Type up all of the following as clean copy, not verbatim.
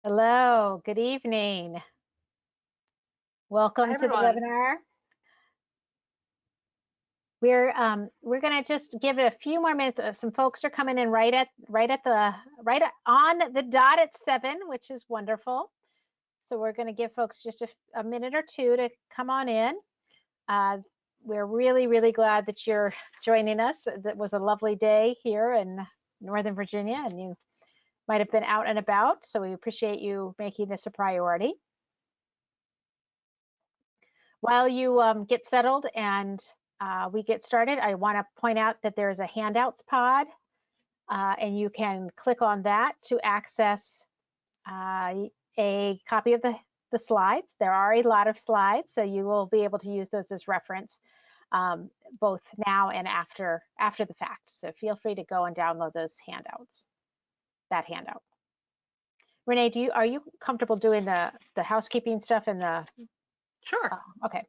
Hello, good evening. Hi, Welcome to the everyone. webinar. We're going to just give it a few more minutes. Some folks are coming in on the dot at 7, which is wonderful. So we're going to give folks just a minute or two to come on in. We're really glad that you're joining us. It was a lovely day here in Northern Virginia, and you might have been out and about. So we appreciate you making this a priority. While you get settled and we get started, I want to point out that there's a handouts pod, and you can click on that to access a copy of the slides. There are a lot of slides, so you will be able to use those as reference both now and after the fact. So feel free to go and download those handouts, that handout. Renee, are you comfortable doing the housekeeping stuff and the? Sure. Okay.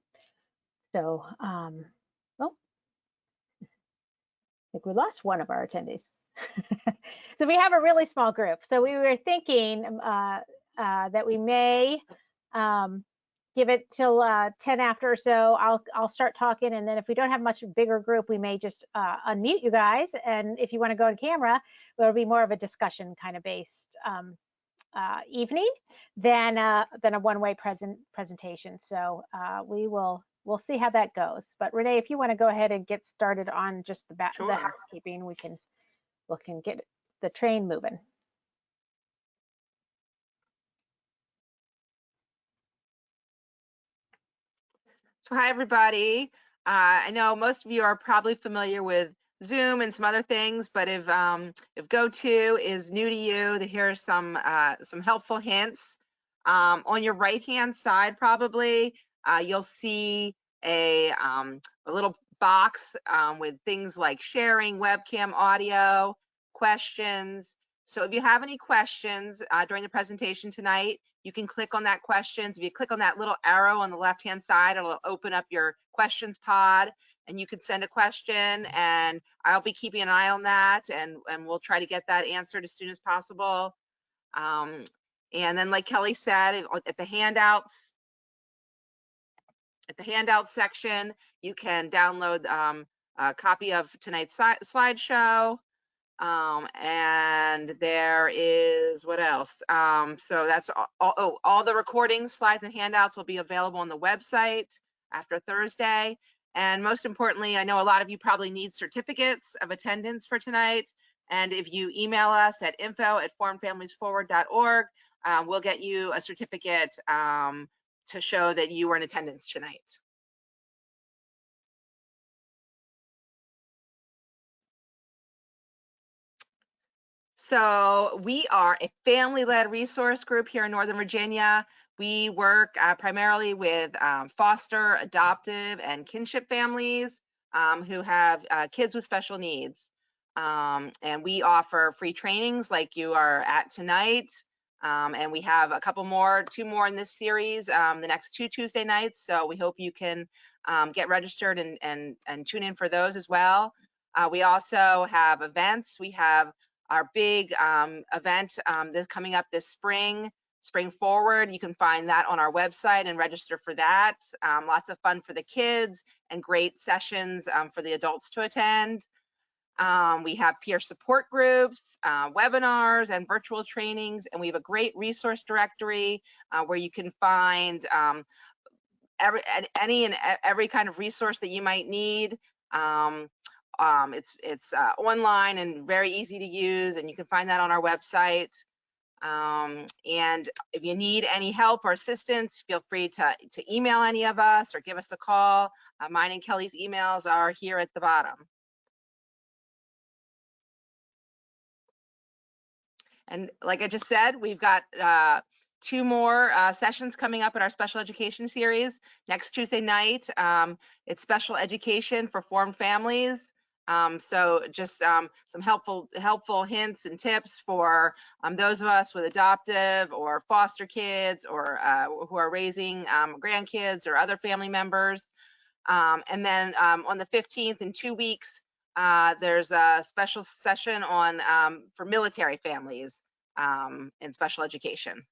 So, well, I think we lost one of our attendees. So we have a really small group. So we were thinking that we may give it till 10 after or so. I'll start talking, and then if we don't have much bigger group, we may just unmute you guys. And if you want to go on camera, it'll be more of a discussion kind of based evening than a one-way presentation. So we'll see how that goes. But Renee, if you want to go ahead and get started on just the Sure. housekeeping, we can get the train moving. So, hi, everybody. I know most of you are probably familiar with Zoom and some other things, but if GoTo is new to you, here are some helpful hints. On your right-hand side, probably you'll see a little box with things like sharing, webcam, audio, questions. So if you have any questions during the presentation tonight, you can click on that questions. If you click on that little arrow on the left-hand side, it'll open up your questions pod, and you can send a question, and I'll be keeping an eye on that, and we'll try to get that answered as soon as possible. And then, like Kelly said, at the handouts section, you can download a copy of tonight's slideshow. And there is what else? So that's all the recordings, slides, and handouts will be available on the website after Thursday. And most importantly, I know a lot of you probably need certificates of attendance for tonight. And if you email us at info@forumedfamiliesforward.org, we'll get you a certificate to show that you were in attendance tonight. So we are a family-led resource group here in Northern Virginia. We work primarily with foster, adoptive, and kinship families who have kids with special needs. And we offer free trainings like you are at tonight. And we have two more in this series the next 2 Tuesday nights. So we hope you can get registered and tune in for those as well. We also have events. We have our big event that's coming up this spring forward. You can find that on our website and register for that. Lots of fun for the kids and great sessions for the adults to attend. We have peer support groups, webinars, and virtual trainings, and we have a great resource directory where you can find any and every kind of resource that you might need. It's online and very easy to use, and you can find that on our website. And if you need any help or assistance, feel free to email any of us or give us a call. Mine and Kelly's emails are here at the bottom. And like I just said, we've got 2 more sessions coming up in our special education series. Next Tuesday night, it's special education for formed families. So just some helpful hints and tips for those of us with adoptive or foster kids, or who are raising grandkids or other family members. And then on the 15th, in 2 weeks, there's a special session on for military families in special education.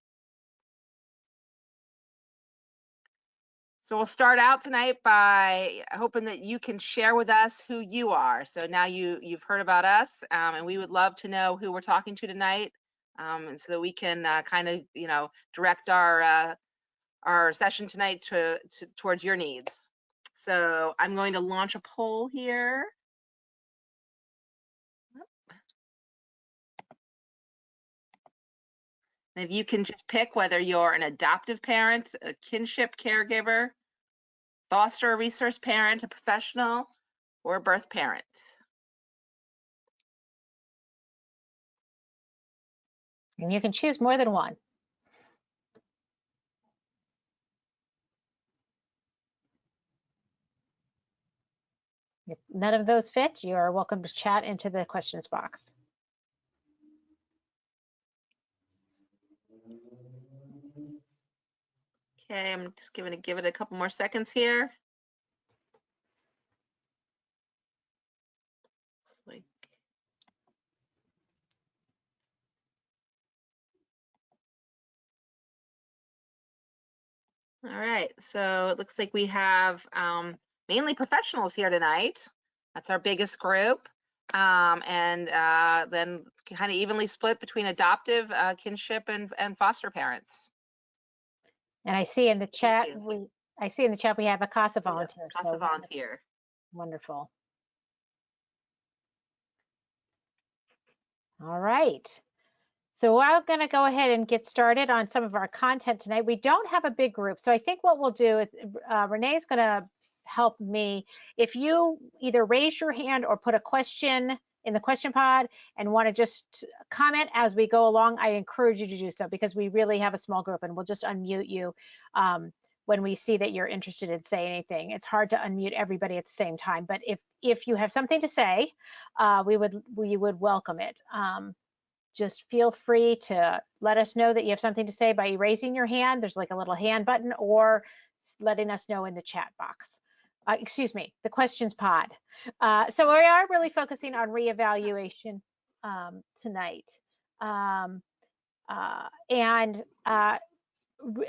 So we'll start out tonight by hoping that you can share with us who you are. So now you've heard about us, and we would love to know who we're talking to tonight, and so that we can kind of direct our session tonight towards your needs. So I'm going to launch a poll here. And if you can just pick whether you're an adoptive parent, a kinship caregiver, foster or resource parent, a professional, or a birth parent. And you can choose more than one. If none of those fit, you are welcome to chat into the questions box. Okay, I'm just give it a couple more seconds here. Looks like all right, so it looks like we have mainly professionals here tonight. That's our biggest group. And then kind of evenly split between adoptive, kinship, and foster parents. And I see in the chat we have a CASA volunteer. CASA volunteer. Wonderful. All right. So I'm going to go ahead and get started on some of our content tonight. We don't have a big group, so I think what we'll do is Renee is going to help me. If you either raise your hand or put a question in the question pod and want to just comment as we go along, I encourage you to do so, because we really have a small group, and we'll just unmute you when we see that you're interested in saying anything. It's hard to unmute everybody at the same time, but if you have something to say, we would welcome it. Just feel free to let us know that you have something to say by raising your hand. There's like a little hand button, or letting us know in the chat box. Excuse me, the questions pod. So we are really focusing on reevaluation tonight.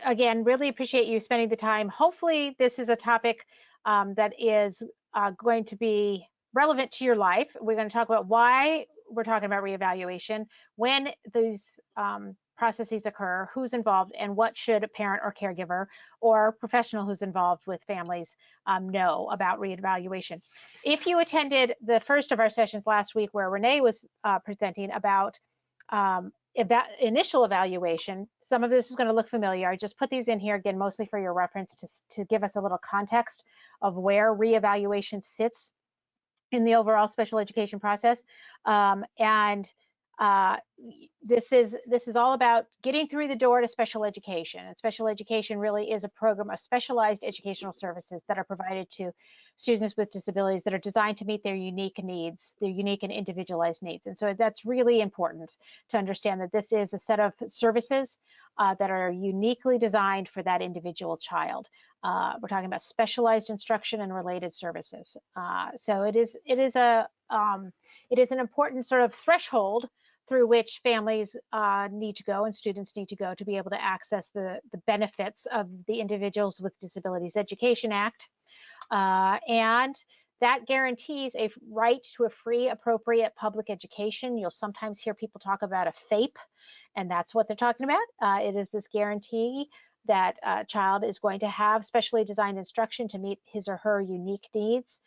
Again, really appreciate you spending the time. Hopefully this is a topic that is going to be relevant to your life. We're going to talk about why we're talking about reevaluation, when these processes occur, who's involved, and what should a parent or caregiver or professional who's involved with families know about reevaluation. If you attended the first of our sessions last week, where Renee was presenting about initial evaluation, some of this is going to look familiar. I just put these in here again, mostly for your reference, to give us a little context of where reevaluation sits in the overall special education process. This is all about getting through the door to special education. And special education really is a program of specialized educational services that are provided to students with disabilities that are designed to meet their unique needs, their unique and individualized needs. And so that's really important to understand, that this is a set of services that are uniquely designed for that individual child. We're talking about specialized instruction and related services. So it is an important sort of threshold through which families need to go and students need to go to be able to access the benefits of the Individuals with Disabilities Education Act. And that guarantees a right to a free, appropriate public education. You'll sometimes hear people talk about a FAPE, and that's what they're talking about. It is this guarantee that a child is going to have specially designed instruction to meet his or her unique needs.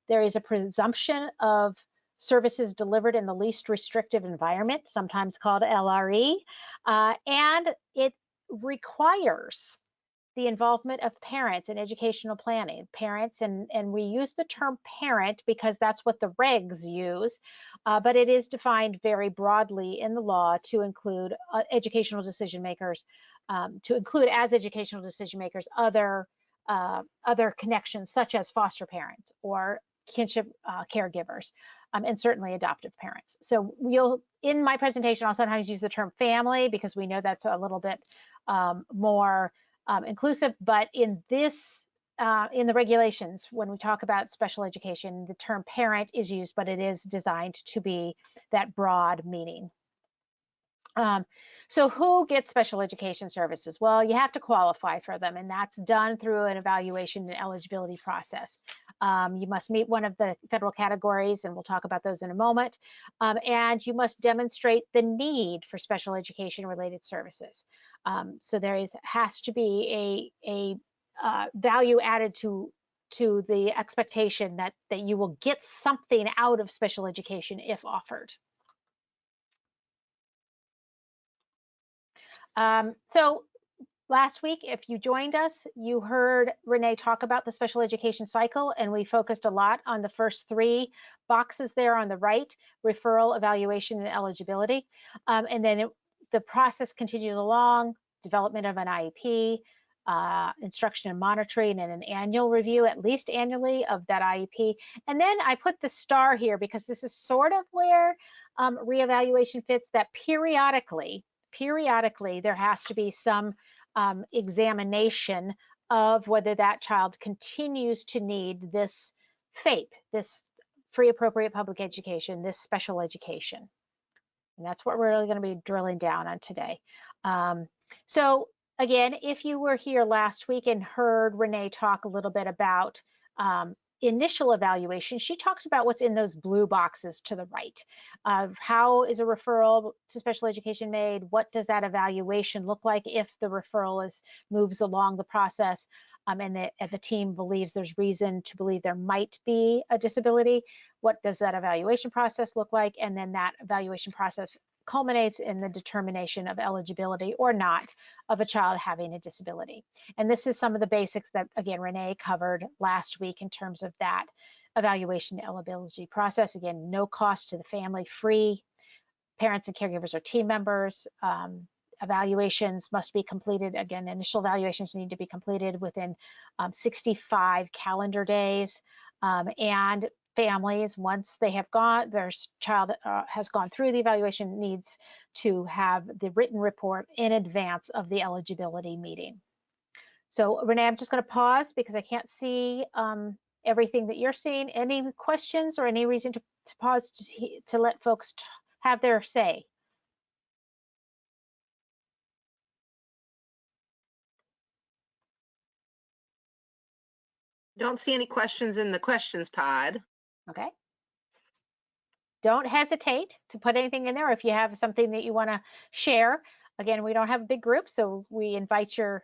There is a presumption of services delivered in the least restrictive environment, sometimes called LRE, and it requires the involvement of parents in educational planning. Parents, and we use the term parent because that's what the regs use, but it is defined very broadly in the law to include educational decision makers, to include as educational decision makers other connections, such as foster parents or kinship caregivers, and certainly adoptive parents. So in my presentation, I'll sometimes use the term family because we know that's a little bit more inclusive, but in the regulations, when we talk about special education, the term parent is used, but it is designed to be that broad meaning. So who gets special education services? Well, you have to qualify for them, and that's done through an evaluation and eligibility process. You must meet one of the federal categories, and we'll talk about those in a moment. And you must demonstrate the need for special education related services. So has to be a value added to the expectation that you will get something out of special education if offered. So last week, if you joined us, you heard Renee talk about the special education cycle, and we focused a lot on the first three boxes there on the right: referral, evaluation, and eligibility. And then the process continues along: development of an IEP, instruction and monitoring, and an annual review, at least annually, of that IEP. And then I put the star here because this is sort of where reevaluation fits, that periodically there has to be some examination of whether that child continues to need this FAPE, this free appropriate public education, this special education. And that's what we're really going to be drilling down on today. So again, if you were here last week and heard Renee talk a little bit about initial evaluation, she talks about what's in those blue boxes to the right. How is a referral to special education made? What does that evaluation look like if the referral moves along the process and the team believes there's reason to believe there might be a disability? What does that evaluation process look like? And then that evaluation process culminates in the determination of eligibility or not of a child having a disability. And this is some of the basics that, again, Renee covered last week in terms of that evaluation eligibility process. Again, no cost to the family, free. Parents and caregivers are team members. Evaluations must be completed. Again, initial evaluations need to be completed within 65 calendar days. And families, once they have their child has gone through the evaluation, needs to have the written report in advance of the eligibility meeting. So Renee, I'm just going to pause because I can't see everything that you're seeing. Any questions or any reason to pause to let folks have their say? Don't see any questions in the questions pod. Okay. Don't hesitate to put anything in there if you have something that you want to share. Again, we don't have a big group, so we invite your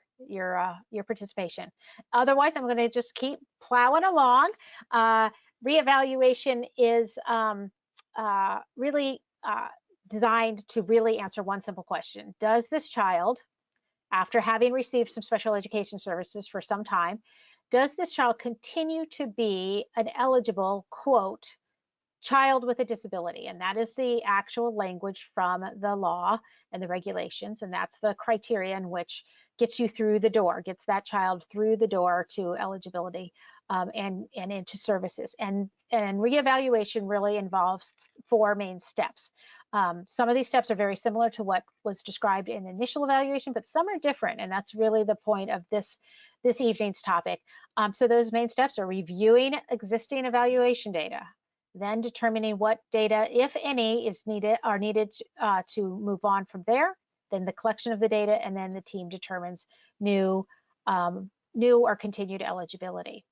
participation. Otherwise, I'm going to just keep plowing along. Reevaluation is really designed to really answer one simple question. Does this child, after having received some special education services for some time, does this child continue to be an eligible, quote, child with a disability? And that is the actual language from the law and the regulations. And that's the criteria in which gets you through the door, gets that child through the door to eligibility and into services. And reevaluation really involves four main steps. Some of these steps are very similar to what was described in initial evaluation, but some are different. And that's really the point of this evening's topic. So those main steps are reviewing existing evaluation data, then determining what data, if any, are needed to move on from there, then the collection of the data, and then the team determines new or continued eligibility.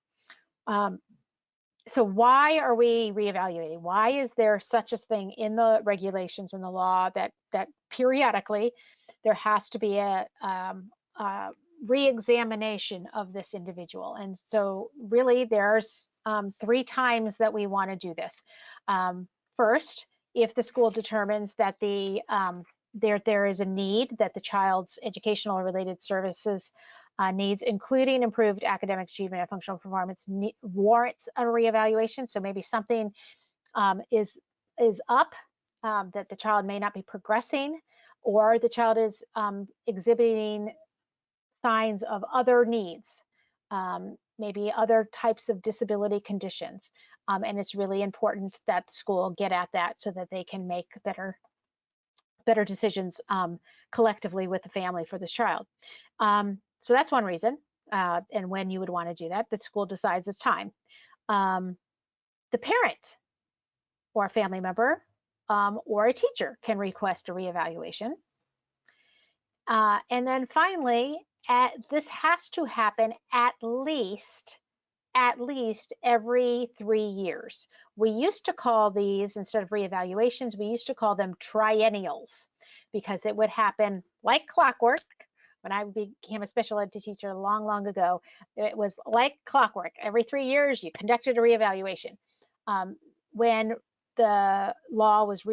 So why are we reevaluating? Why is there such a thing in the regulations and the law that periodically there has to be a re-examination of this individual? And so really there's three times that we want to do this. First, if the school determines that there is a need, that the child's educational or related services needs, including improved academic achievement and functional performance, warrants a reevaluation. So maybe something is up, that the child may not be progressing, or the child is exhibiting signs of other needs, maybe other types of disability conditions. And it's really important that the school get at that so that they can make better decisions collectively with the family for this child. So that's one reason. And when you would want to do that, the school decides it's time. The parent or a family member or a teacher can request a reevaluation. And then finally, this has to happen at least every 3 years. We used to call these, instead of reevaluations, we used to call them triennials because it would happen like clockwork. When I became a special ed teacher long, long ago, it was like clockwork. Every 3 years, you conducted a reevaluation. When the law was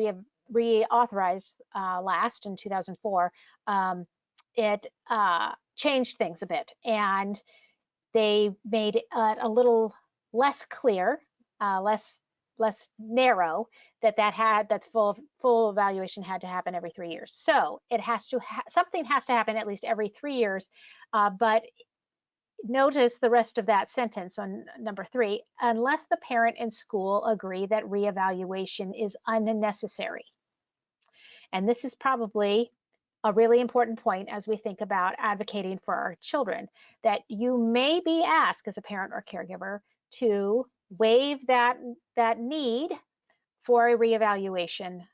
reauthorized last in 2004, it changed things a bit, and they made it a little less clear, less narrow, that full evaluation had to happen every 3 years. So it has to something has to happen at least every 3 years. But notice the rest of that sentence on number 3, unless the parent and school agree that reevaluation is unnecessary. And this is probably a really important point as we think about advocating for our children, that you may be asked as a parent or caregiver to waive that need for a reevaluation,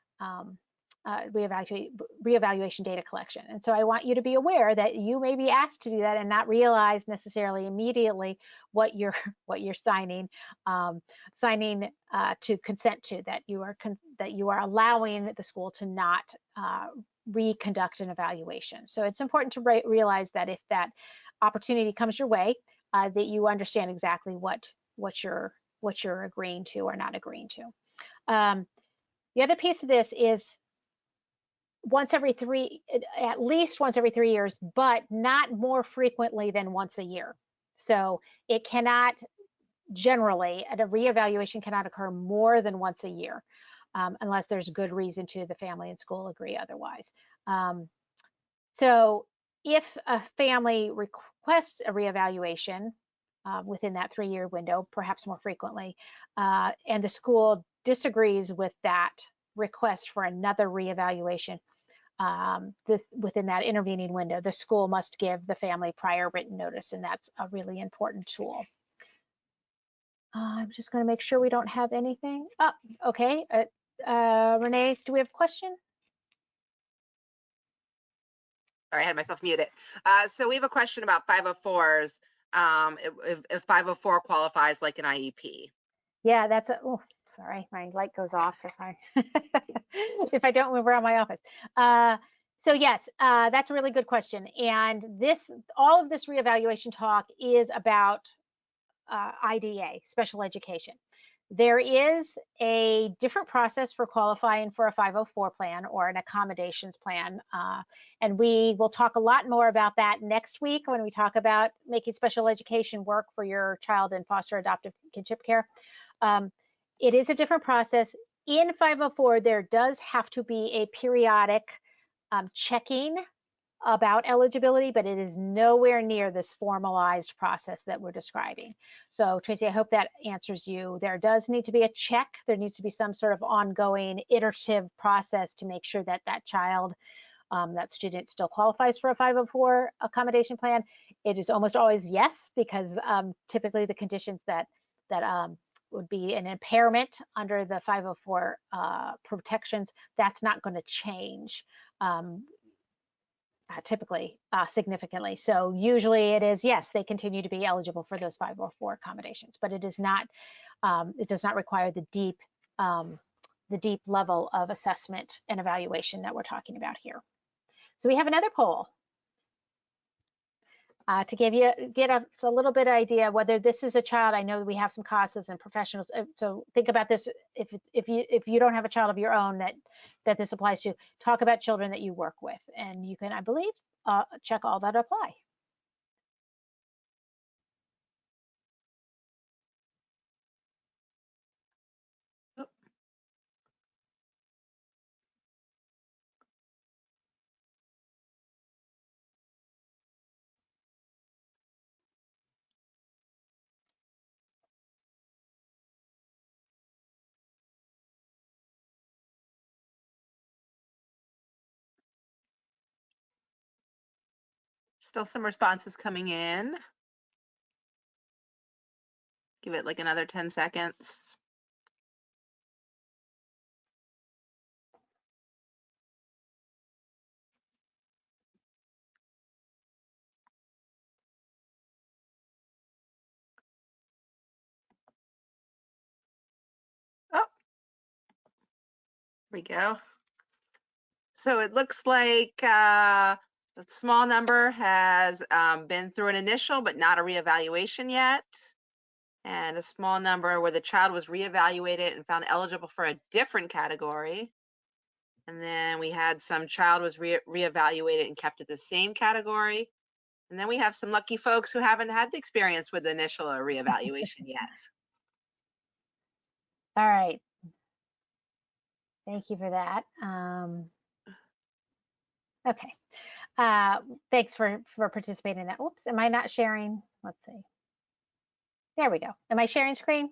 reevaluation data collection. And so I want you to be aware that you may be asked to do that and not realize necessarily immediately what you're signing to consent to, that you are allowing the school to not reconduct an evaluation. So it's important to realize that if that opportunity comes your way, that you understand exactly what you're agreeing to or not agreeing to. The other piece of this is at least once every 3 years, but not more frequently than once a year. So it cannot generally, a reevaluation cannot occur more than once a year, unless there's good reason to the family and school agree otherwise. So if a family requests a reevaluation within that 3-year window, perhaps more frequently, and the school disagrees with that request for another reevaluation, within that intervening window, the school must give the family prior written notice, and that's a really important tool. I'm just going to make sure we don't have anything. Oh, okay. Renee, do we have a question? Sorry, I had myself muted. So we have a question about 504s, if 504 qualifies like an IEP. Yeah, oh, sorry, my light goes off if I if I don't move around my office. So yes, that's a really good question. And all of this reevaluation talk is about IDA, special education. There is a different process for qualifying for a 504 plan or an accommodations plan. And we will talk a lot more about that next week when we talk about making special education work for your child in foster adoptive kinship care. It is a different process. In 504, there does have to be a periodic checking about eligibility, but it is nowhere near this formalized process that we're describing. So Tracy, I hope that answers you. There does need to be a check. There needs to be some sort of ongoing iterative process to make sure that that child, that student still qualifies for a 504 accommodation plan. It is almost always yes, because typically the conditions that would be an impairment under the 504 protections, that's not going to change. Typically significantly. So usually it is, yes, they continue to be eligible for those 504 accommodations, but it does not require the deep level of assessment and evaluation that we're talking about here. So we have another poll to get us a little bit of idea whether this is a child. I know we have some CASAs and professionals, so think about this. If you don't have a child of your own that this applies to, talk about children that you work with, and you can, I believe, check all that apply. Still some responses coming in. Give it like another 10 seconds. we go. So it looks like a small number has been through an initial but not a reevaluation yet. And a small number where the child was reevaluated and found eligible for a different category. And then we had some child was reevaluated and kept at the same category. And then we have some lucky folks who haven't had the experience with the initial or reevaluation yet. All right. Thank you for that. Okay. Thanks for participating in that. Oops, am I not sharing? Let's see. There we go. Am I sharing screen?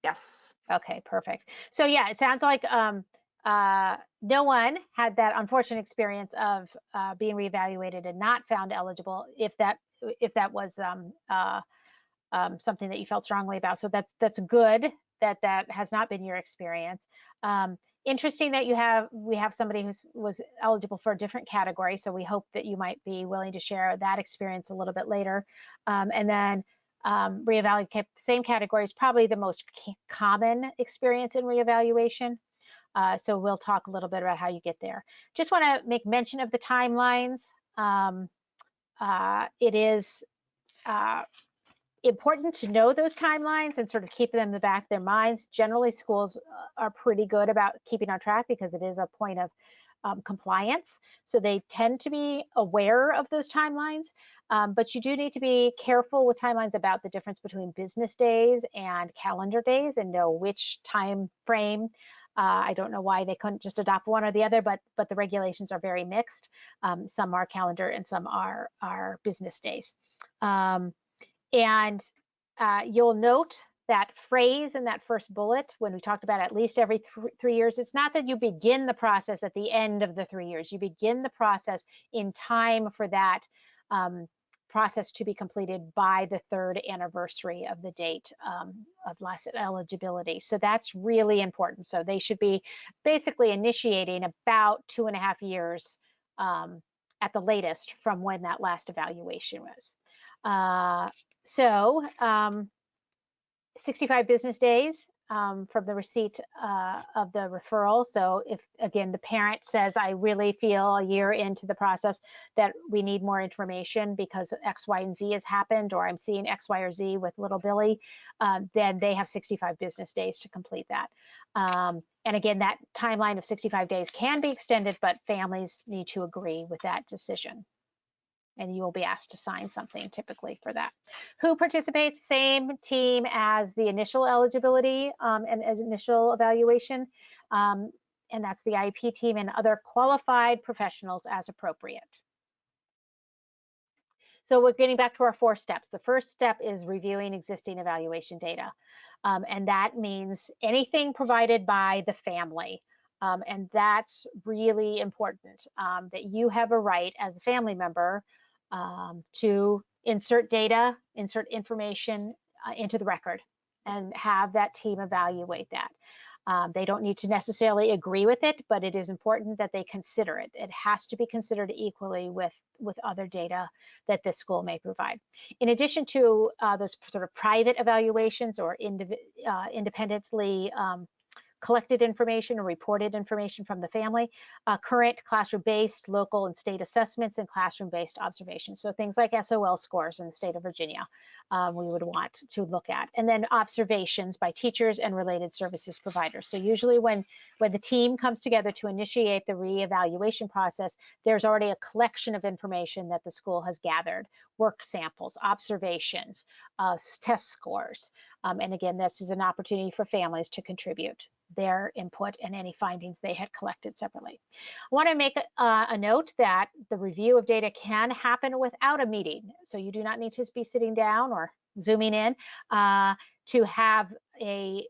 Yes. Okay, perfect. So yeah, it sounds like no one had that unfortunate experience of being reevaluated and not found eligible if that was something that you felt strongly about. So that's good that that has not been your experience. Interesting that we have somebody who was eligible for a different category. So we hope that you might be willing to share that experience a little bit later. And then reevaluate the same category is probably the most common experience in reevaluation. So we'll talk a little bit about how you get there. Just want to make mention of the timelines. It is important to know those timelines and sort of keep them in the back of their minds. Generally, schools are pretty good about keeping on track because it is a point of compliance. So they tend to be aware of those timelines, but you do need to be careful with timelines about the difference between business days and calendar days and know which time frame. I don't know why they couldn't just adopt one or the other, but the regulations are very mixed. Some are calendar and some are business days. And you'll note that phrase in that first bullet when we talked about at least every 3 years. It's not that you begin the process at the end of the 3 years. You begin the process in time for that process to be completed by the 3rd anniversary of the date of last eligibility. So that's really important. So they should be basically initiating about 2.5 years at the latest from when that last evaluation was. So 65 business days from the receipt of the referral. So if, again, the parent says, I really feel a year into the process that we need more information because X, Y, and Z has happened, or I'm seeing X, Y, or Z with little Billy, then they have 65 business days to complete that. And again, that timeline of 65 days can be extended, but families need to agree with that decision. And you will be asked to sign something typically for that. Who participates? Same team as the initial eligibility and initial evaluation. And that's the IEP team and other qualified professionals as appropriate. So we're getting back to our 4 steps. The first step is reviewing existing evaluation data. And that means anything provided by the family. And that's really important, that you have a right as a family member to insert data, insert information into the record and have that team evaluate that. They don't need to necessarily agree with it, but it is important that they consider it. It has to be considered equally with other data that the school may provide. In addition to those sort of private evaluations or independently collected information or reported information from the family, current classroom-based, local and state assessments, and classroom-based observations. So things like SOL scores in the state of Virginia, we would want to look at. And then observations by teachers and related services providers. So usually when the team comes together to initiate the reevaluation process, there's already a collection of information that the school has gathered, work samples, observations, test scores. And again, this is an opportunity for families to contribute their input and any findings they had collected separately. I want to make a note that the review of data can happen without a meeting. So you do not need to be sitting down or zooming in to have a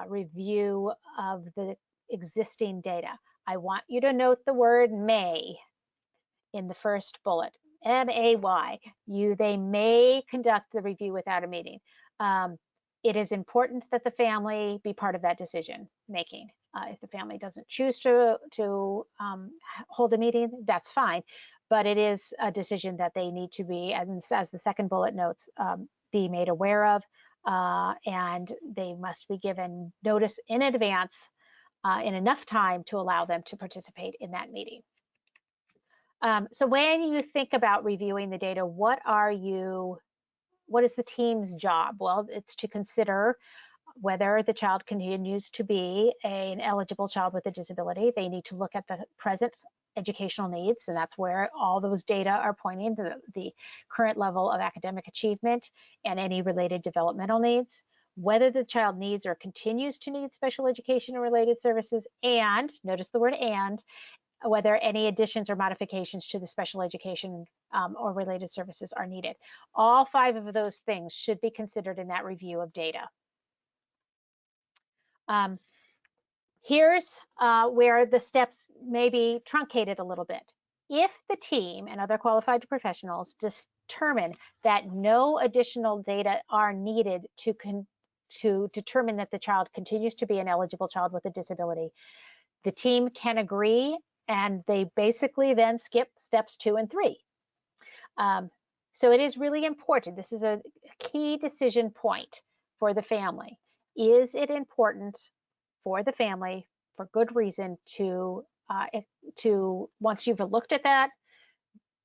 review of the existing data. I want you to note the word may in the first bullet, M-A-Y. They may conduct the review without a meeting. It is important that the family be part of that decision making. If the family doesn't choose to hold a meeting, that's fine. But it is a decision that they need to be, as the second bullet notes, be made aware of. And they must be given notice in advance in enough time to allow them to participate in that meeting. So when you think about reviewing the data, what is the team's job? Well, it's to consider whether the child continues to be an eligible child with a disability. They need to look at the present educational needs, and that's where all those data are pointing to the current level of academic achievement and any related developmental needs, whether the child needs or continues to need special education and related services, and, notice the word and, whether any additions or modifications to the special education or related services are needed. All 5 of those things should be considered in that review of data. Here's where the steps may be truncated a little bit. If the team and other qualified professionals determine that no additional data are needed to determine that the child continues to be an eligible child with a disability, the team can agree, and they basically then skip steps 2 and 3. So it is really important. This is a key decision point for the family. Is it important for the family, for good reason, to once you've looked at that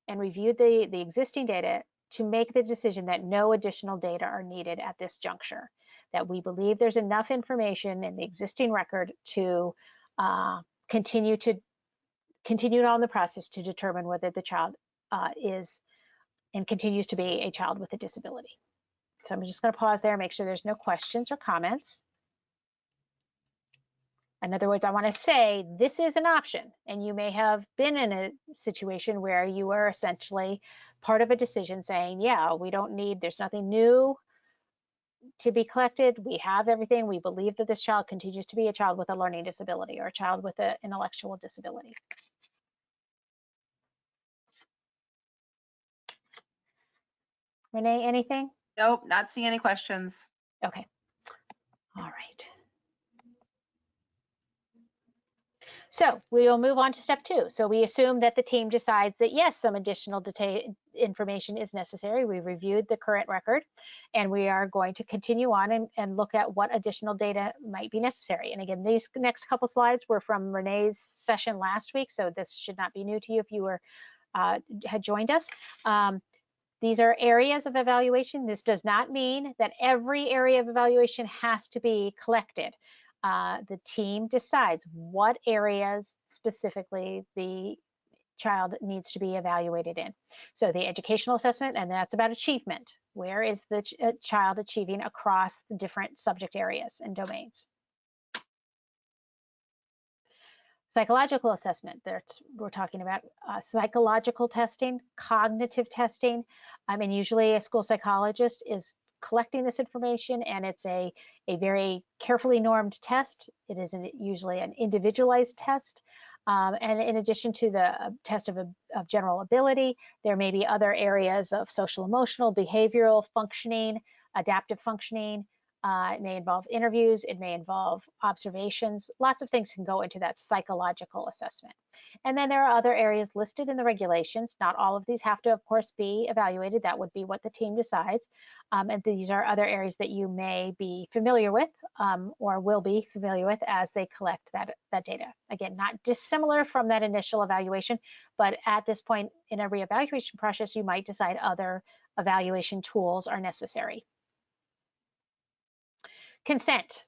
and reviewed the existing data, to make the decision that no additional data are needed at this juncture, that we believe there's enough information in the existing record to continue on the process to determine whether the child is and continues to be a child with a disability. So I'm just going to pause there, make sure there's no questions or comments. In other words, I want to say this is an option, and you may have been in a situation where you were essentially part of a decision saying, yeah, we don't need, there's nothing new to be collected. We have everything. We believe that this child continues to be a child with a learning disability or a child with an intellectual disability. Renee, anything? Nope, not seeing any questions. Okay. All right. So we'll move on to step 2. So we assume that the team decides that yes, some additional information is necessary. We reviewed the current record, and we are going to continue on and look at what additional data might be necessary. And again, these next couple slides were from Renee's session last week, so this should not be new to you if you were had joined us. These are areas of evaluation. This does not mean that every area of evaluation has to be collected. The team decides what areas specifically the child needs to be evaluated in. So the educational assessment, and that's about achievement. Where is the child achieving across the different subject areas and domains? Psychological assessment, we're talking about psychological testing, cognitive testing. And usually a school psychologist is collecting this information, and it's a very carefully normed test. It is usually an individualized test. And in addition to the test of general ability, there may be other areas of social, emotional, behavioral functioning, adaptive functioning. It may involve interviews, it may involve observations. Lots of things can go into that psychological assessment. And then there are other areas listed in the regulations. Not all of these have to, of course, be evaluated. That would be what the team decides. And these are other areas that you may be familiar with or will be familiar with as they collect that data. Again, not dissimilar from that initial evaluation, but at this point in a reevaluation process, you might decide other evaluation tools are necessary. Consent.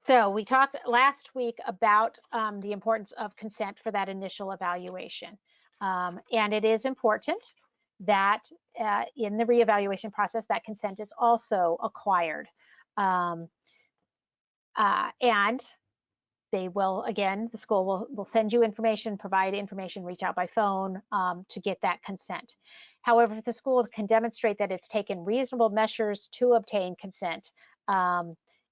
So we talked last week about the importance of consent for that initial evaluation. And it is important that in the reevaluation process, that consent is also acquired. And they will, again, the school will send you information, provide information, reach out by phone to get that consent. However, if the school can demonstrate that it's taken reasonable measures to obtain consent,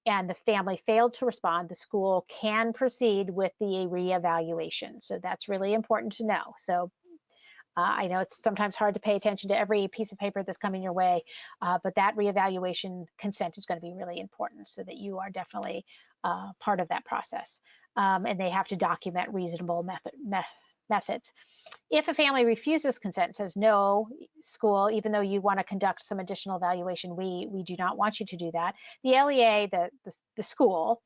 and the family failed to respond, the school can proceed with the reevaluation. So that's really important to know. So I know it's sometimes hard to pay attention to every piece of paper that's coming your way, but that reevaluation consent is going to be really important so that you are definitely part of that process. And they have to document reasonable methods. If a family refuses consent, says no, school, even though you want to conduct some additional evaluation, we do not want you to do that. The LEA, the school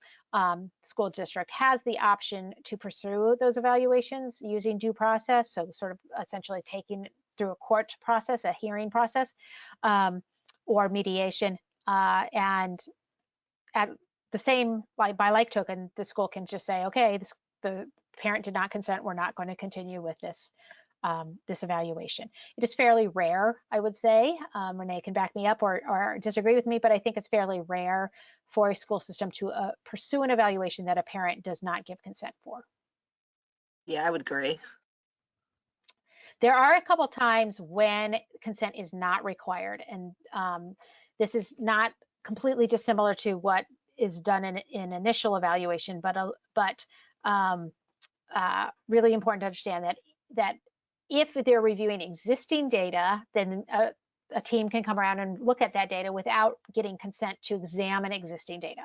district, has the option to pursue those evaluations using due process, so sort of essentially taking through a court process, a hearing process, or mediation, and at the same, by like token, the school can just say, okay, the parent did not consent, we're not going to continue with this this evaluation. It is fairly rare, I would say. Renee can back me up or disagree with me, but I think it's fairly rare for a school system to pursue an evaluation that a parent does not give consent for. Yeah, I would agree. There are a couple times when consent is not required, and this is not completely dissimilar to what is done in initial evaluation, but really important to understand that if they're reviewing existing data, then a team can come around and look at that data without getting consent to examine existing data.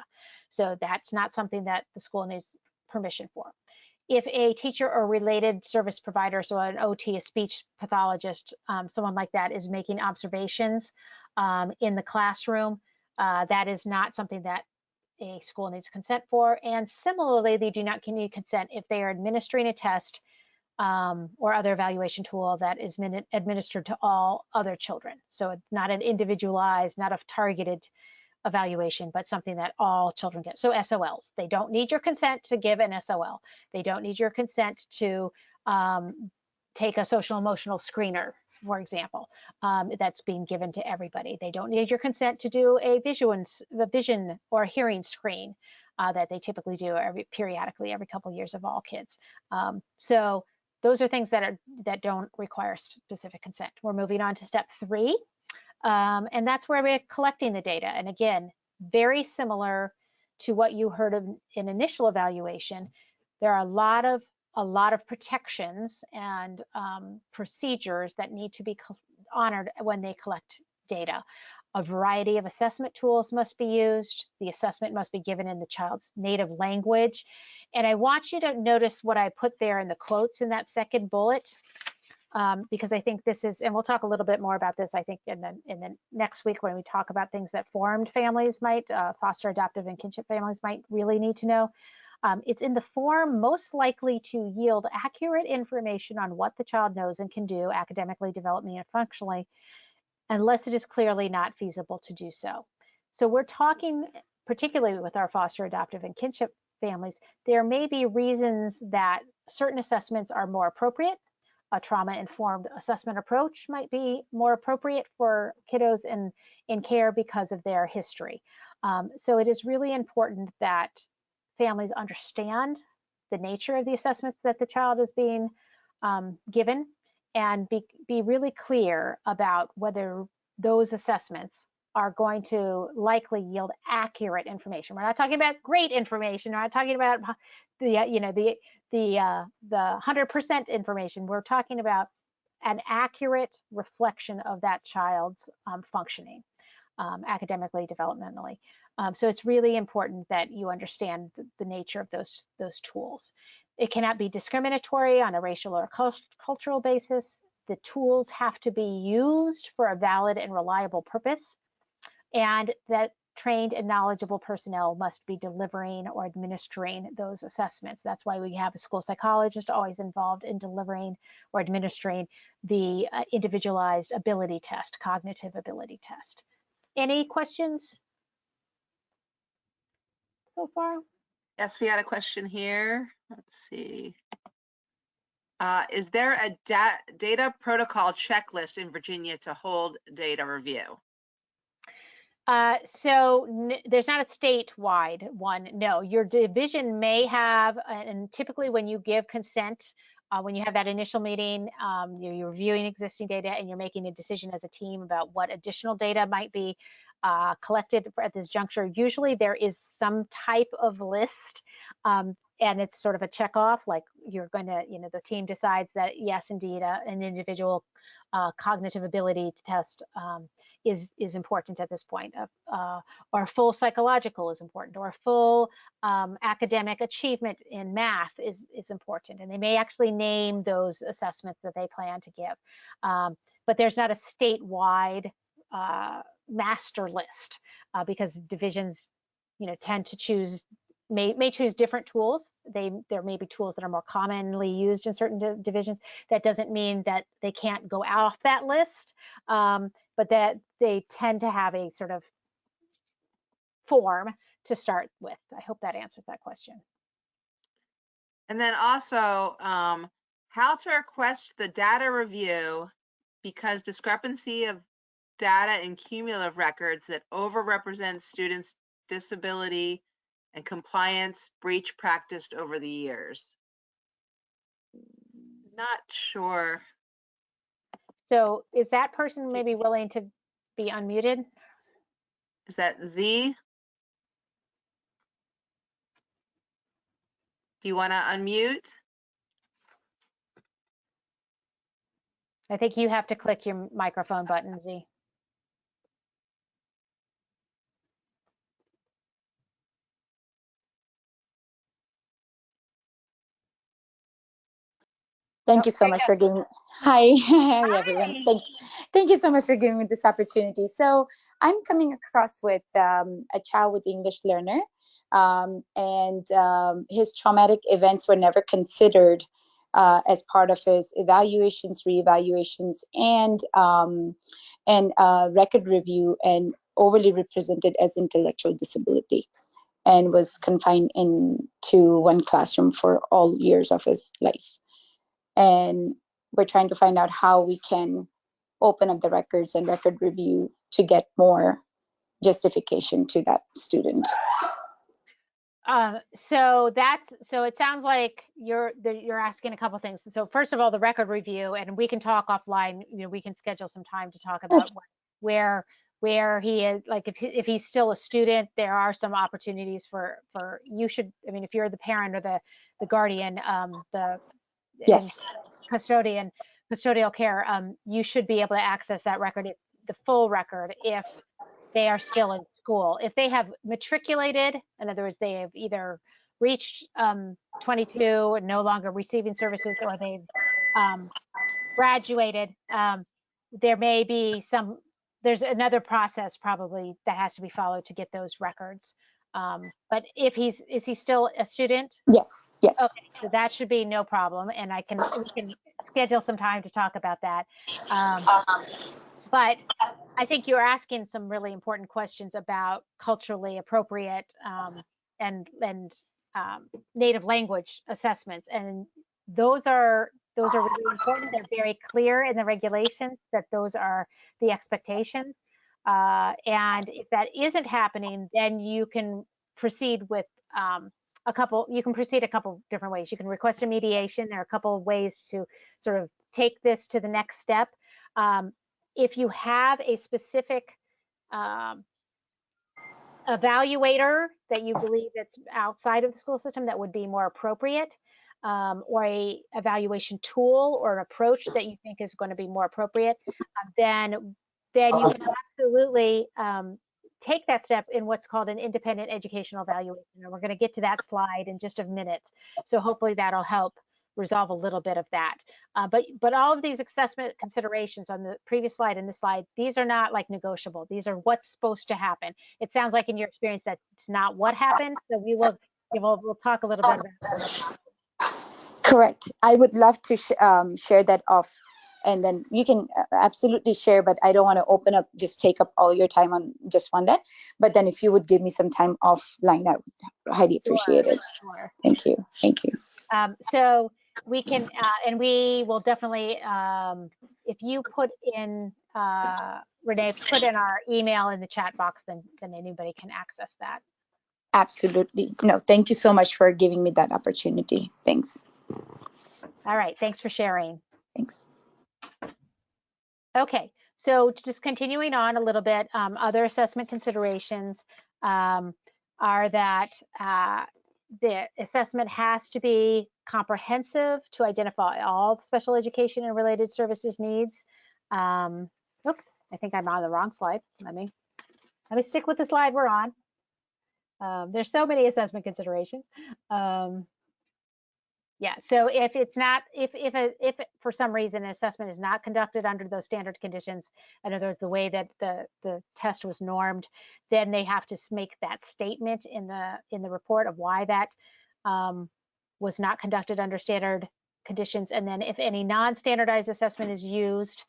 So that's not something that the school needs permission for. If a teacher or related service provider, so an OT, a speech pathologist, someone like that, is making observations in the classroom, that is not something that a school needs consent for. And similarly, they do not need consent if they are administering a test or other evaluation tool that is administered to all other children. So it's not an individualized, not a targeted evaluation, but something that all children get. So SOLs, they don't need your consent to give an SOL. They don't need your consent to take a social emotional screener, for example, that's being given to everybody. They don't need your consent to do a vision or hearing screen that they typically do periodically every couple of years of all kids. So those are things that don't require specific consent. We're moving on to step 3. And that's where we're collecting the data. And again, very similar to what you heard of in initial evaluation, there are a lot of protections and procedures that need to be honored when they collect data. A variety of assessment tools must be used. The assessment must be given in the child's native language. And I want you to notice what I put there in the quotes in that second bullet. Because I think this is, and we'll talk a little bit more about this, I think, in the next week when we talk about things that formed families might, foster, adoptive, and kinship families might really need to know. It's in the form most likely to yield accurate information on what the child knows and can do academically, developmentally, and functionally, unless it is clearly not feasible to do so. So we're talking, particularly with our foster, adoptive, and kinship families, there may be reasons that certain assessments are more appropriate. A trauma-informed assessment approach might be more appropriate for kiddos in care because of their history. So it is really important that families understand the nature of the assessments that the child is being given, and be really clear about whether those assessments are going to likely yield accurate information. We're not talking about great information. We're not talking about the 100% information. We're talking about an accurate reflection of that child's functioning academically, developmentally. So it's really important that you understand the nature of those tools. It cannot be discriminatory on a racial or cultural basis. The tools have to be used for a valid and reliable purpose, and that trained and knowledgeable personnel must be delivering or administering those assessments. That's why we have a school psychologist always involved in delivering or administering the individualized ability test, cognitive ability test. Any questions so far? Yes, we had a question here. Let's see. Is there a data protocol checklist in Virginia to hold data review? So there's not a statewide one. No, your division may have, and typically when you give consent, when you have that initial meeting, you're reviewing existing data and you're making a decision as a team about what additional data might be collected at this juncture. Usually there is some type of list. and it's sort of a check off, like you're going to, the team decides that yes, indeed, an individual cognitive ability test is important at this point, or full psychological is important, or full academic achievement in math is important, and they may actually name those assessments that they plan to give, but there's not a statewide master list, because divisions, tend to choose may choose different tools. There may be tools that are more commonly used in certain divisions. That doesn't mean that they can't go off that list, but that they tend to have a sort of form to start with. I hope that answers that question. And then also, how to request the data review because discrepancy of data in cumulative records that overrepresent students' disability and compliance breach practiced over the years. Not sure. So is that person maybe willing to be unmuted? Is that Z? Do you want to unmute? I think you have to click your microphone button, Z. Thank you so much for giving. Hi, hi everyone. Thank you so much for giving me this opportunity. So I'm coming across with a child with English learner, and his traumatic events were never considered as part of his evaluations, reevaluations, and record review, and overly represented as intellectual disability, and was confined into one classroom for all years of his life. And we're trying to find out how we can open up the records and record review to get more justification to that student. So it sounds like you're asking a couple things. So first of all, the record review, and we can talk offline. We can schedule some time to talk about where he is. Like if he's still a student, there are some opportunities for you should. I mean, if you're the parent or the guardian, Yes. Custodial care, you should be able to access that record, the full record, if they are still in school. If they have matriculated, in other words, they have either reached 22 and no longer receiving services, or they've graduated, there may be there's another process probably that has to be followed to get those records. But if is he still a student? Yes. Yes. Okay, so that should be no problem, and we can schedule some time to talk about that. But I think you're asking some really important questions about culturally appropriate and native language assessments, and those are really important. They're very clear in the regulations that those are the expectations. And if that isn't happening, then you can proceed with a couple different ways. You can request a mediation. There are a couple of ways to sort of take this to the next step. If you have a specific evaluator that you believe that's outside of the school system that would be more appropriate, or a evaluation tool or an approach that you think is going to be more appropriate, then you can absolutely take that step in what's called an independent educational evaluation. And we're going to get to that slide in just a minute. So hopefully that'll help resolve a little bit of that. But all of these assessment considerations on the previous slide and this slide, these are not like negotiable. These are what's supposed to happen. It sounds like in your experience that's not what happened. So we'll talk a little bit about that. Correct. I would love to share that off, and then you can absolutely share, but I don't want to just take up all your time on just on that. But then if you would give me some time offline, I would highly appreciate it. Sure. Thank you. Thank you. So we can, and we will definitely, if you put in, Renee, put in our email in the chat box, then anybody can access that. Absolutely. No, thank you so much for giving me that opportunity. Thanks. All right. Thanks for sharing. Thanks. Okay. So just continuing on a little bit, other assessment considerations are that the assessment has to be comprehensive to identify all special education and related services needs. Oops, I think I'm on the wrong slide. Let me stick with the slide we're on. There's so many assessment considerations. Yeah, so if it's not, if for some reason an assessment is not conducted under those standard conditions, in other words, the way that the test was normed, then they have to make that statement in the report of why that was not conducted under standard conditions. And then if any non-standardized assessment is used,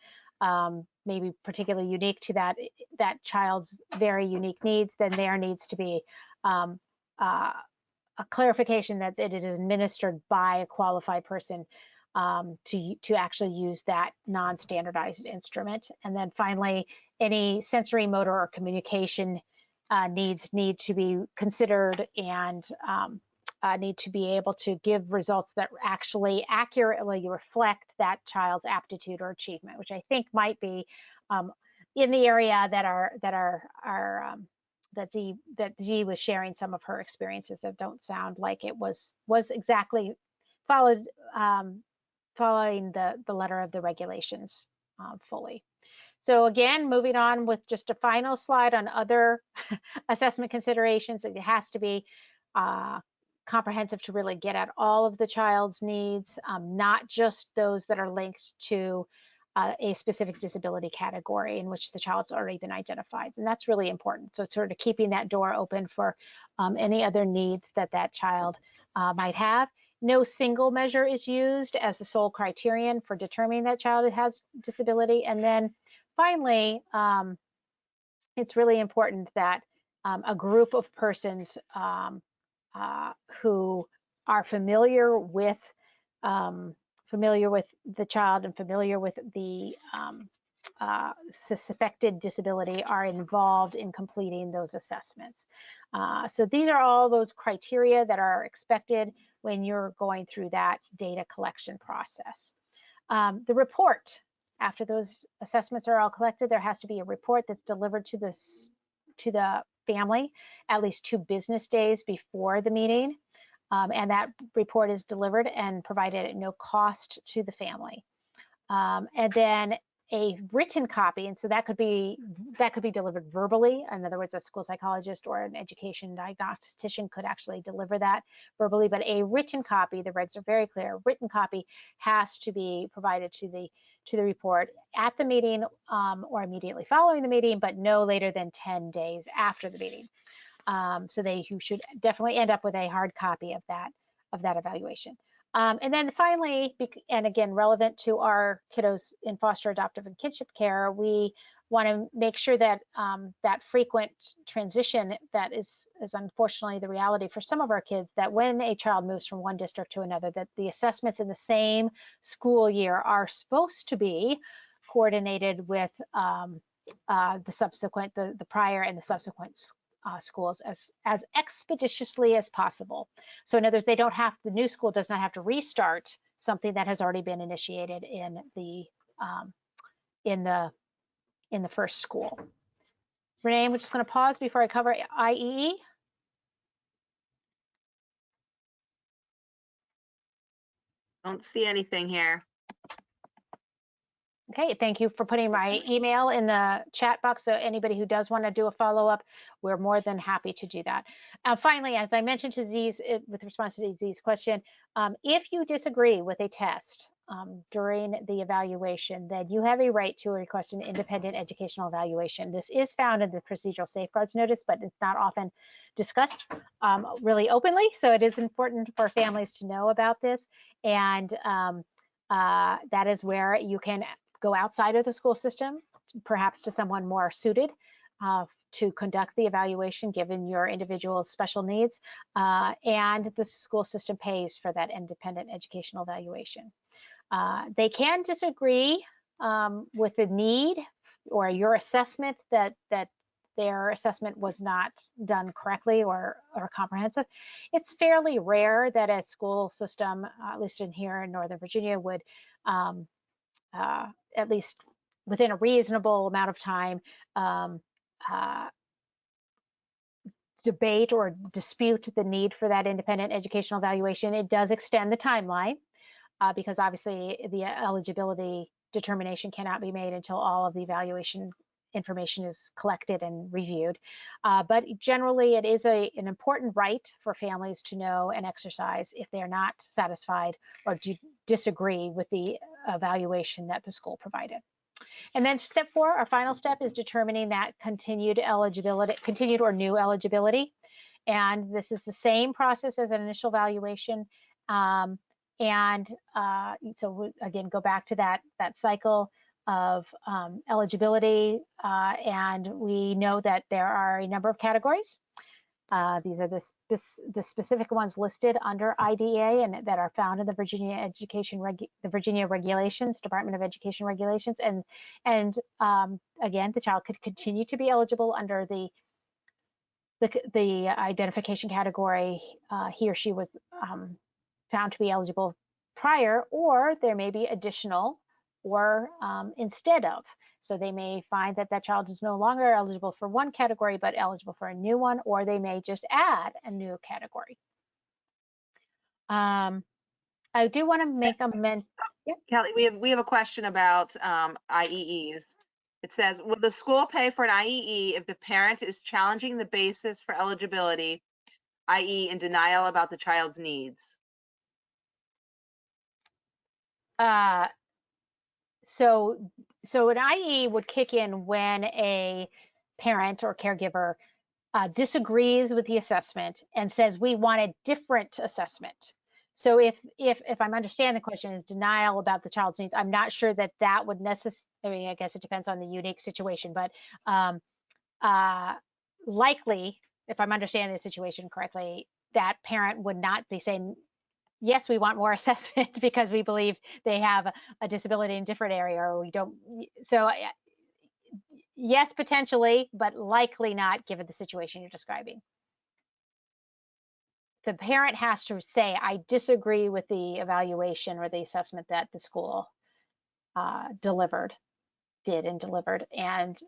maybe particularly unique to that child's very unique needs, then there needs to be a clarification that it is administered by a qualified person to actually use that non-standardized instrument. And then finally, any sensory, motor, or communication needs need to be considered and need to be able to give results that actually accurately reflect that child's aptitude or achievement, which I think might be in the area that G was sharing some of her experiences that don't sound like it was exactly following the letter of the regulations fully. So again, moving on with just a final slide on other assessment considerations. It has to be comprehensive to really get at all of the child's needs, not just those that are linked to a specific disability category in which the child's already been identified. And that's really important. So sort of keeping that door open for any other needs that child might have. No single measure is used as the sole criterion for determining that child has disability. And then finally, it's really important that a group of persons who are familiar with the child and familiar with the suspected disability are involved in completing those assessments. So these are all those criteria that are expected when you're going through that data collection process. The report, after those assessments are all collected, there has to be a report that's delivered to the family at least 2 business days before the meeting. And that report is delivered and provided at no cost to the family. And then a written copy, and so that could be delivered verbally. In other words, a school psychologist or an education diagnostician could actually deliver that verbally, but a written copy, the regs are very clear, a written copy has to be provided to the report at the meeting or immediately following the meeting, but no later than 10 days after the meeting. So you should definitely end up with a hard copy of that evaluation. And then finally, and again, relevant to our kiddos in foster, adoptive, and kinship care, we want to make sure that that frequent transition that is unfortunately the reality for some of our kids, that when a child moves from one district to another, that the assessments in the same school year are supposed to be coordinated with the prior and the subsequent schools as expeditiously as possible. So in other words, the new school does not have to restart something that has already been initiated in the first school. Renee, I'm just going to pause before I cover IEE. Don't see anything here. Okay, thank you for putting my email in the chat box. So anybody who does want to do a follow-up, we're more than happy to do that. Finally, as I mentioned to Z's, with response to Z's question, if you disagree with a test during the evaluation, then you have a right to request an independent educational evaluation. This is found in the procedural safeguards notice, but it's not often discussed really openly. So it is important for families to know about this. And that is where you can go outside of the school system, perhaps to someone more suited to conduct the evaluation given your individual's special needs, and the school system pays for that independent educational evaluation. They can disagree with the need or your assessment that their assessment was not done correctly or comprehensive. It's fairly rare that a school system, at least in here in Northern Virginia, would at least within a reasonable amount of time debate or dispute the need for that independent educational evaluation. It does extend the timeline because obviously the eligibility determination cannot be made until all of the evaluation information is collected and reviewed. But generally, it is an important right for families to know and exercise if they're not satisfied or disagree with the evaluation that the school provided. And then step 4, our final step, is determining that continued or new eligibility. And this is the same process as an initial evaluation. So again, go back to that cycle of eligibility. And we know that there are a number of categories. These are the specific ones listed under IDEA and that are found in the Virginia Virginia Regulations, Department of Education Regulations. And again, the child could continue to be eligible under the identification category he or she was found to be eligible prior, or there may be additional or instead of. So they may find that that child is no longer eligible for one category, but eligible for a new one, or they may just add a new category. I do want to make a mention. Yeah. Kelly, we have a question about IEEs. It says, will the school pay for an IEE if the parent is challenging the basis for eligibility, i.e. in denial about the child's needs? So an IE would kick in when a parent or caregiver disagrees with the assessment and says we want a different assessment. So if I'm understanding the question is denial about the child's needs, I'm not sure that that would necessarily, I guess it depends on the unique situation, but likely, if I'm understanding the situation correctly, that parent would not be saying, yes, we want more assessment because we believe they have a disability in a different area, or we don't. So yes, potentially, but likely not given the situation you're describing. The parent has to say, I disagree with the evaluation or the assessment that the school delivered, and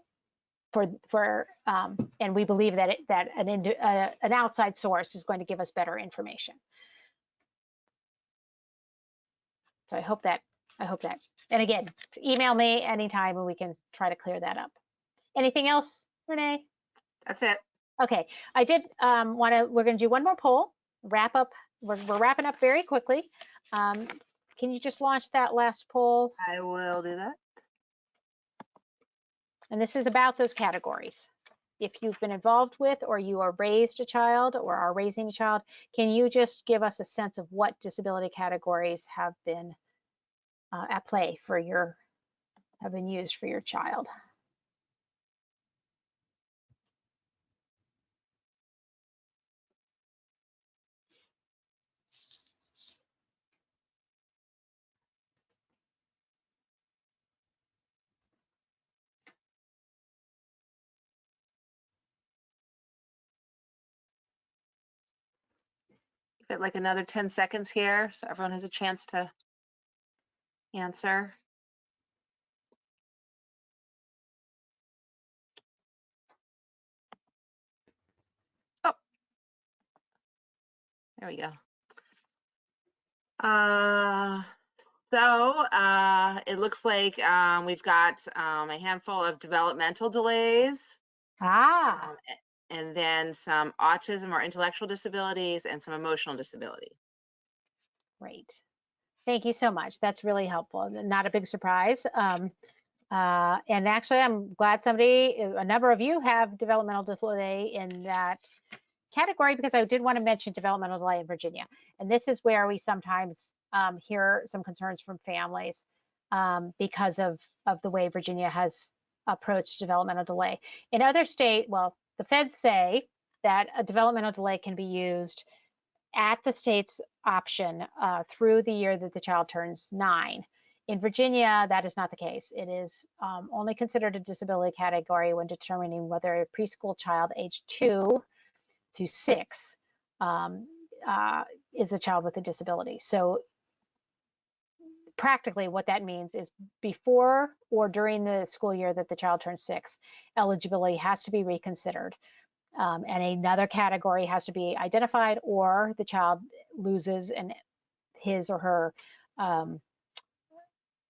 and we believe that an outside source is going to give us better information. So I hope that, and again, email me anytime and we can try to clear that up. Anything else, Renee? That's it. Okay, I did we're gonna do one more poll, wrap up. We're wrapping up very quickly. Can you just launch that last poll? I will do that. And this is about those categories. If you've been involved with, or you are raised a child or are raising a child, can you just give us a sense of what disability categories have been at play have been used for your child? Give it like another 10 seconds here so everyone has a chance to answer. Oh, there we go. It looks like we've got a handful of developmental delays. And then some autism or intellectual disabilities and some emotional disability. Great. Thank you so much. That's really helpful. Not a big surprise. And actually, I'm glad a number of you have developmental delay in that category, because I did want to mention developmental delay in Virginia. And this is where we sometimes hear some concerns from families because of the way Virginia has approached developmental delay. In other states, well, the feds say that a developmental delay can be used at the state's option through the year that the child turns 9. In Virginia, that is not the case. It is only considered a disability category when determining whether a preschool child aged 2 to 6 is a child with a disability. So practically what that means is before or during the school year that the child turns 6, eligibility has to be reconsidered. and another category has to be identified, or the child loses his or her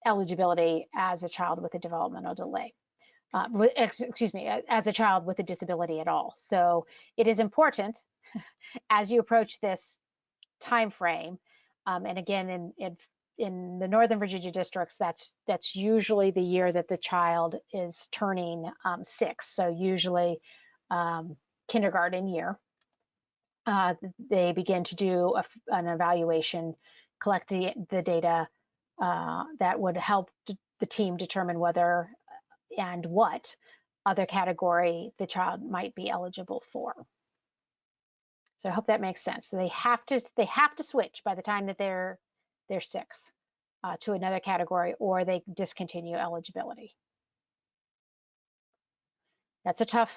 eligibility as a child with a developmental delay. Excuse me, as a child with a disability at all. So it is important as you approach this time frame, and again, in the Northern Virginia districts, that's usually the year that the child is turning 6. So usually kindergarten year, they begin to do an evaluation, collect the data that would help the team determine whether and what other category the child might be eligible for. So I hope that makes sense. So they have to switch by the time that they're 6 to another category, or they discontinue eligibility. That's a tough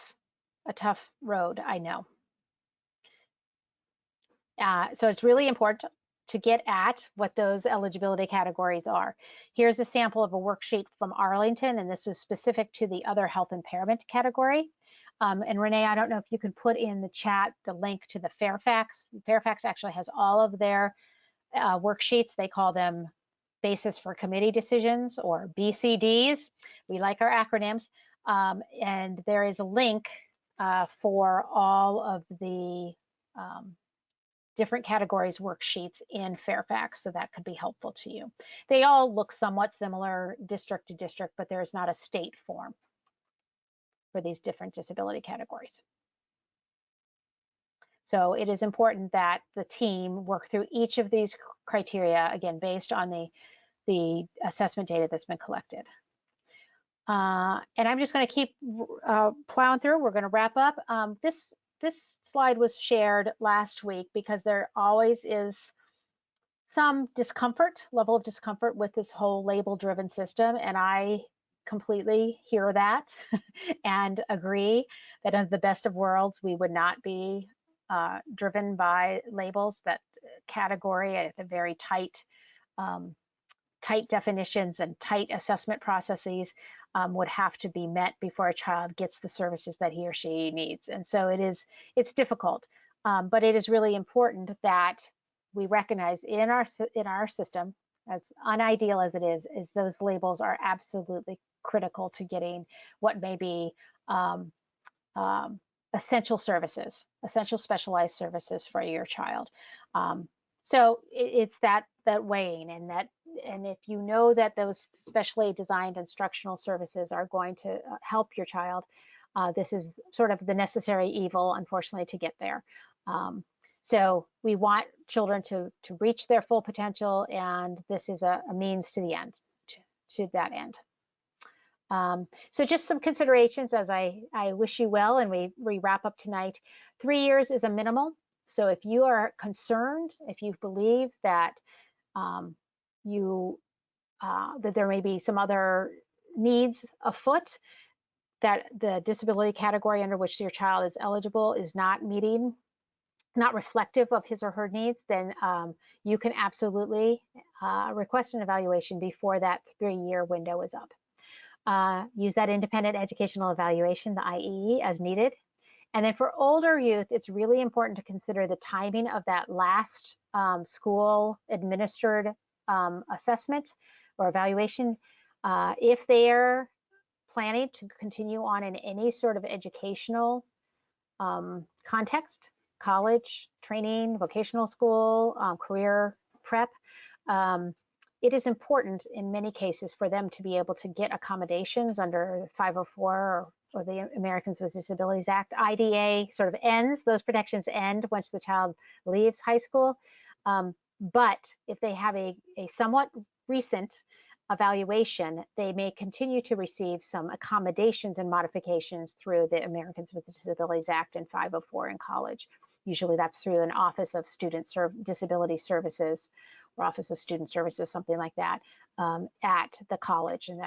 road, I know. So it's really important to get at what those eligibility categories are. Here's a sample of a worksheet from Arlington, and this is specific to the other health impairment category. And Renee, I don't know if you can put in the chat the link to the Fairfax. Fairfax actually has all of their worksheets. They call them Basis for Committee Decisions, or BCDs. We like our acronyms. And there is a link for all of the different categories worksheets in Fairfax, so that could be helpful to you. They all look somewhat similar district to district, but there is not a state form for these different disability categories. So it is important that the team work through each of these criteria, again, based on the assessment data that's been collected. And I'm just going to keep plowing through. We're going to wrap up. This slide was shared last week because there always is some level of discomfort with this whole label-driven system, and I completely hear that and agree that in the best of worlds, we would not be driven by labels. That category at the very tight definitions and tight assessment processes would have to be met before a child gets the services that he or she needs. And so it's difficult, but it is really important that we recognize in our system, as unideal as it is those labels are absolutely critical to getting what may be essential services, essential specialized services for your child. So it's that weighing, and if you know that those specially designed instructional services are going to help your child, this is sort of the necessary evil, unfortunately, to get there. So we want children to reach their full potential, and this is a means to the end, to that end. So just some considerations as I wish you well, and we wrap up tonight. 3 years is a minimal. So if you are concerned, if you believe that that there may be some other needs afoot, that the disability category under which your child is eligible is not reflective of his or her needs, then you can absolutely request an evaluation before that 3-year window is up. Use that independent educational evaluation, the IEE, as needed. And then for older youth, it's really important to consider the timing of that last school administered assessment or evaluation. If they're planning to continue on in any sort of educational context, college, training, vocational school, career prep, it is important in many cases for them to be able to get accommodations under 504 or the Americans with Disabilities Act. IDA sort of ends, those protections end once the child leaves high school. But if they have a somewhat recent evaluation, they may continue to receive some accommodations and modifications through the Americans with Disabilities Act and 504 in college. Usually that's through an Office of Disability Services or Office of Student Services, something like that, at the college. And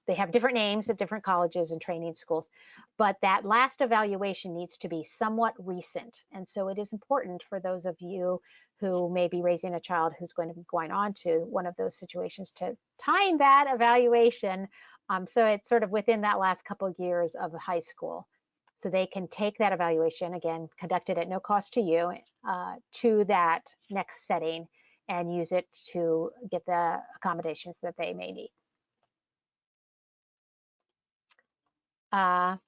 they have different names at different colleges and training schools. But that last evaluation needs to be somewhat recent. And so it is important for those of you who may be raising a child who's going to be going on to one of those situations to time that evaluation so it's sort of within that last couple of years of high school, so they can take that evaluation, again, conducted at no cost to you, to that next setting and use it to get the accommodations that they may need. And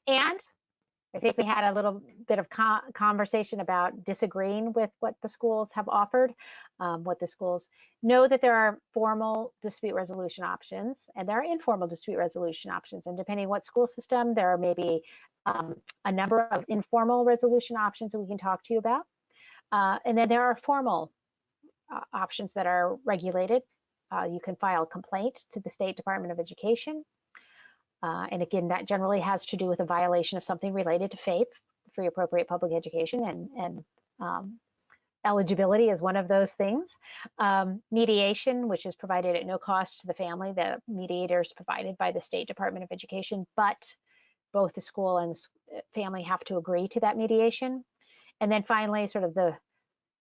I think we had a little bit of conversation about disagreeing with what the schools have offered, what the schools know that there are formal dispute resolution options and there are informal dispute resolution options. And depending what school system, there may be a number of informal resolution options that we can talk to you about. And then there are formal options that are regulated. You can file a complaint to the State Department of Education. And again, that generally has to do with a violation of something related to FAPE, free appropriate public education, and eligibility is one of those things. Mediation, which is provided at no cost to the family. The mediator is provided by the State Department of Education, but both the school and the family have to agree to that mediation. And then finally, sort of the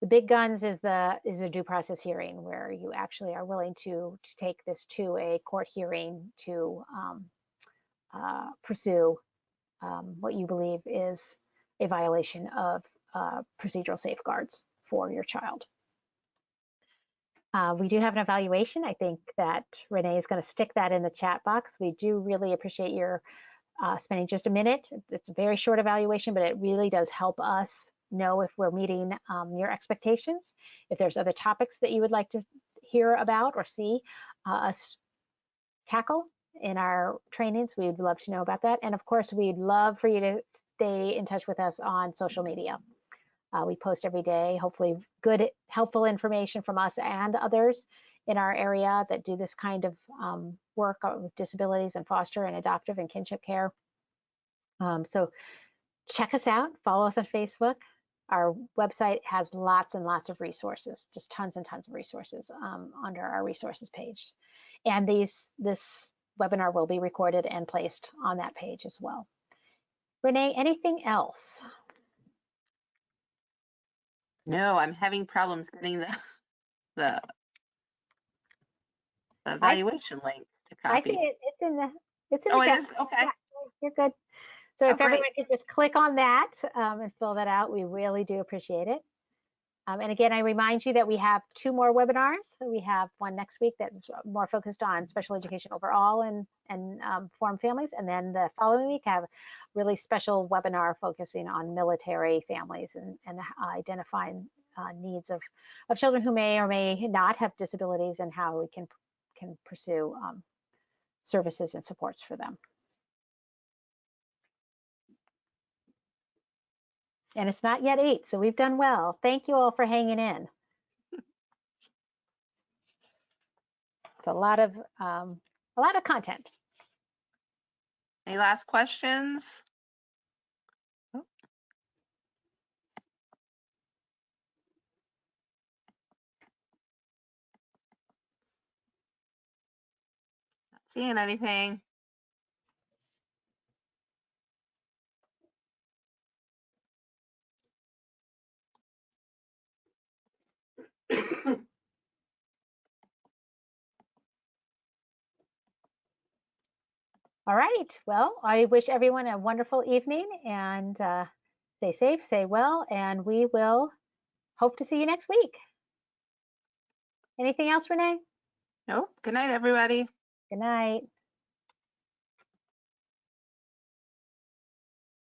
big guns is a due process hearing, where you actually are willing to take this to a court hearing to pursue what you believe is a violation of procedural safeguards for your child. We do have an evaluation. I think that Renee is going to stick that in the chat box. We do really appreciate your spending just a minute. It's a very short evaluation, but it really does help us know if we're meeting your expectations. If there's other topics that you would like to hear about or see us tackle in our trainings, we'd love to know about that. And of course, we'd love for you to stay in touch with us on social media. We post every day, hopefully good, helpful information from us and others in our area that do this kind of work with disabilities and foster and adoptive and kinship care. So check us out, follow us on Facebook. Our website has lots and lots of resources, just tons and tons of resources under our resources page. And this webinar will be recorded and placed on that page as well. Renee, anything else? No, I'm having problems getting the evaluation link to copy. I see it. It's in the Oh, chat. it is? Okay. Yeah, you're good. So if great. everyone could just click on that and fill that out, we really do appreciate it. And again, I remind you that we have 2 more webinars. So we have one next week that's more focused on special education overall and foreign families. And then the following week, have a really special webinar focusing on military families and identifying needs of children who may or may not have disabilities and how we can pursue services and supports for them. And it's not yet 8, so we've done well. Thank you all for hanging in. It's a lot of content. Any last questions? Oh. Not seeing anything. All right. Well, I wish everyone a wonderful evening and stay safe, stay well, and we will hope to see you next week. Anything else, Renee? Nope. Good night, everybody. Good night.